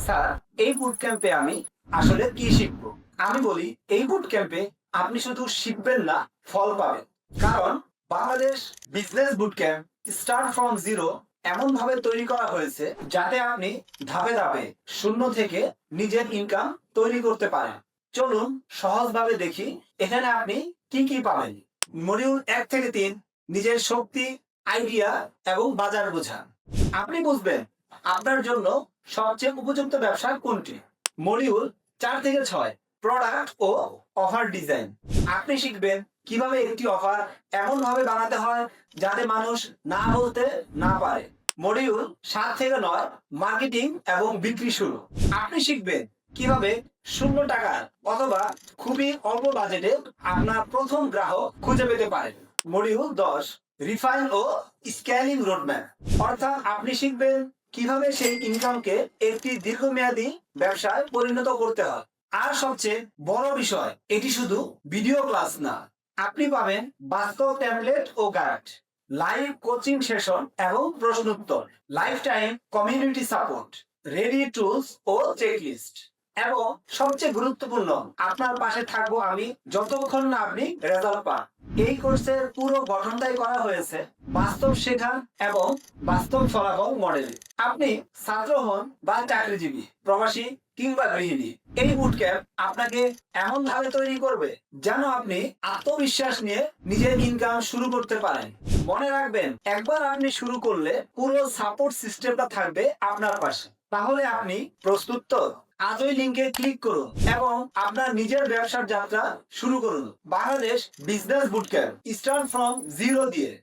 Sir, এই বুট ক্যাম্পে আমি আসলে কি শিখবো? আমি বলি, এই বুট ক্যাম্পে আপনি শুধু শিখবেন না, ফল পাবেন। কারণ Bangladesh business boot camp start from zero এমন ভাবে তৈরি করা হয়েছে যাতে আপনি ধাপে ধাপে শূন্য থেকে নিজের ইনকাম তৈরি করতে পারেন। চলুন সহজভাবে দেখি এখানে আপনি কি কি পাবেন। মডিউল 1 থেকে 3, নিজের শক্তি, আইডিয়া এবং বাজার বোঝা। আপনি বুঝবেন আপনার জন্য সবচেয়ে উপযুক্ত ব্যবসা কোনটি। মডিউল 4 থেকে 6, প্রোডাক্ট ও অফার ডিজাইন। আপনি শিখবেন কিভাবে একটি অফার এমন ভাবে বানাতে হয় যাতে মানুষ না বলতে না পারে। মডিউল 7 থেকে 9, মার্কেটিং এবং বিক্রি শুরু। আপনি শিখবেন কিভাবে 0 টাকার অথবা খুবই অল্প বাজেটে আপনার প্রথম গ্রাহক খুঁজে পেতে পারেন। মডিউল 10, রিফাইন ও স্কেলিং রোডম্যাপ। অর্থাৎ আপনি শিখবেন কিভাবে সেই ইনকামকে একটি দীর্ঘমেয়াদী ব্যবসায় পরিণত করতে হয়। আর সবচেয়ে বড় বিষয়, এটি শুধু ভিডিও ক্লাস না, আপনি পাবেন বাস্তব ট্যাবলেট ও গাইড, লাইভ কোচিং সেশন এবং প্রশ্নোত্তর, lifetime community support, ready tools ও চেকলিস্ট। এবং সবচেয়ে গুরুত্বপূর্ণ, আপনার পাশে থাকবো আমি যতক্ষণ না আপনি রেজাল্ট পান। এই কোর্সের পুরো গঠনটাই করা হয়েছে বাস্তব শেখা এবং বাস্তব ফলাফল মডেলে। আপনি ছাত্র হন বা চাকরিজীবী, প্রবাসী কিংবা গৃহিণী, এই বুট ক্যাম্প আপনাকে এমন ভাবে তৈরি করবে যেন আপনি আত্মবিশ্বাস নিয়ে নিজের ইনকাম শুরু করতে পারেন। মনে রাখবেন, একবার আপনি শুরু করলে পুরো সাপোর্ট সিস্টেমটা থাকবে আপনার পাশে। তাহলে আপনি প্রস্তুত তো? আজই লিংকে ক্লিক করুন এবং আপনার নিজের ব্যবসার যাত্রা শুরু করুন। Bangladesh business boot camp, start from zero দিয়ে।